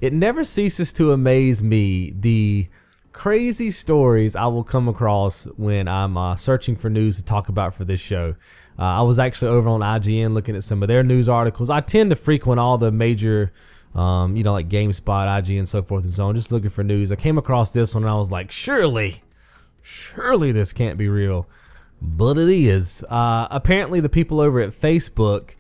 it never ceases to amaze me the crazy stories I will come across when I'm searching for news to talk about for this show. I was actually over on IGN looking at some of their news articles. I tend to frequent all the major, like GameSpot, IGN, so forth and so on, just looking for news. I came across this one and I was like, surely this can't be real. But it is. Apparently the people over at Facebook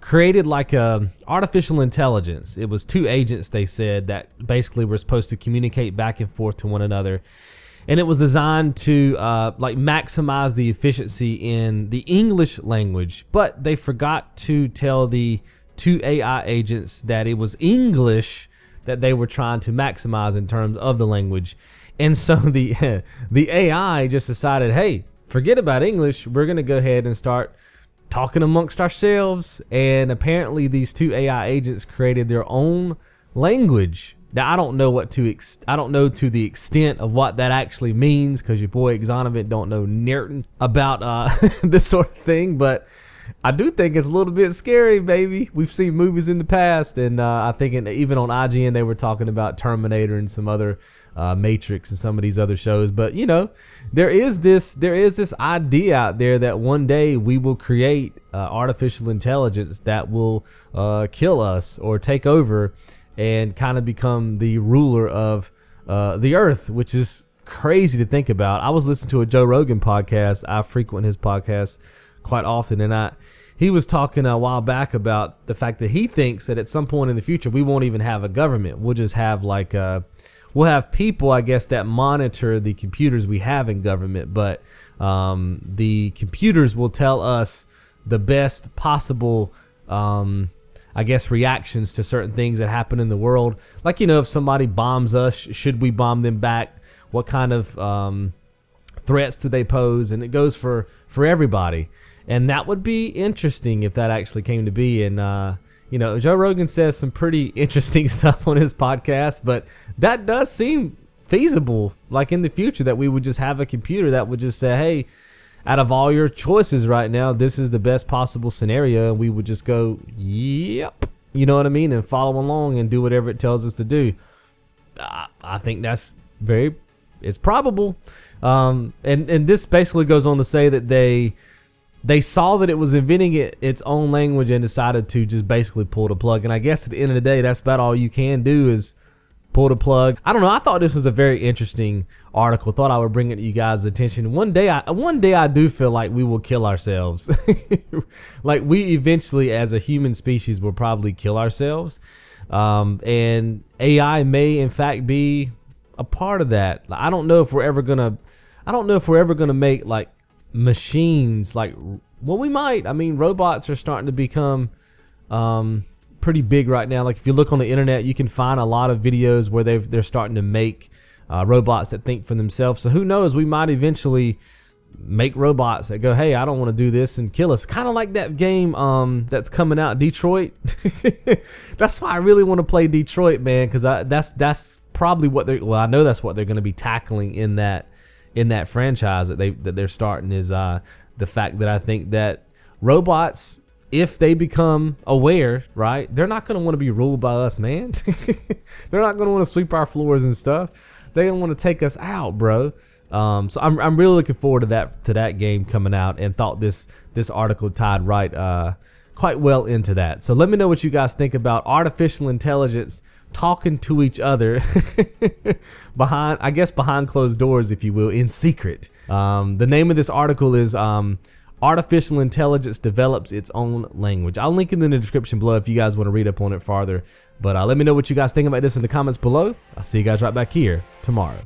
created like a artificial intelligence. It was 2 agents, they said, that basically were supposed to communicate back and forth to one another. And it was designed to maximize the efficiency in the English language. But they forgot to tell the 2 AI agents that it was English that they were trying to maximize in terms of the language. And so the AI just decided, hey, forget about English. We're going to go ahead and start talking amongst ourselves. And apparently these 2 AI agents created their own language. Now, I don't know to the extent of what that actually means, because your boy Exonovit don't know nothing about this sort of thing, but I do think it's a little bit scary, baby. We've seen movies in the past, and I think even on IGN they were talking about Terminator and some other Matrix and some of these other shows. But there is this idea out there that one day we will create artificial intelligence that will kill us or take over and kind of become the ruler of the earth, which is crazy to think about. I was listening to a Joe Rogan podcast. I frequent his podcast quite often, and he was talking a while back about the fact that he thinks that at some point in the future we won't even have a government. We'll just have we'll have people, I guess, that monitor the computers we have in government, but the computers will tell us the best possible reactions to certain things that happen in the world. Like, if somebody bombs us, should we bomb them back? What kind of threats do they pose? And it goes for everybody. And that would be interesting if that actually came to be. And, Joe Rogan says some pretty interesting stuff on his podcast, but that does seem feasible, like in the future, that we would just have a computer that would just say, hey, out of all your choices right now, this is the best possible scenario. And we would just go, yep, you know what I mean? And follow along and do whatever it tells us to do. I think that's it's probable. And this basically goes on to say that they saw that it was inventing its own language and decided to just basically pull the plug. And I guess at the end of the day, that's about all you can do is pull the plug. I don't know. I thought this was a very interesting article. Thought I would bring it to you guys' attention. One day I do feel like we will kill ourselves. Like we eventually, as a human species, will probably kill ourselves. And AI may in fact be a part of that. I don't know if we're ever gonna make like machines we might. I mean, robots are starting to become pretty big right now. Like if you look on the internet, you can find a lot of videos where they're starting to make robots that think for themselves. So who knows, we might eventually make robots that go, hey, I don't want to do this and kill us. Kind of like that game that's coming out, Detroit. That's why I really want to play Detroit, man, because that's probably I know that's what they're going to be tackling in that franchise that they're starting, is the fact that I think that robots, if they become aware, right, they're not going to want to be ruled by us, man. They're not going to want to sweep our floors and stuff. They don't want to take us out, bro. So I'm really looking forward to that game coming out, and thought this article tied quite well into that. So let me know what you guys think about artificial intelligence talking to each other behind closed doors, if you will, in secret. The name of this article is Artificial Intelligence Develops Its Own Language. I'll link it in the description below if you guys want to read up on it farther. But let me know what you guys think about this in the comments below. I'll see you guys right back here tomorrow.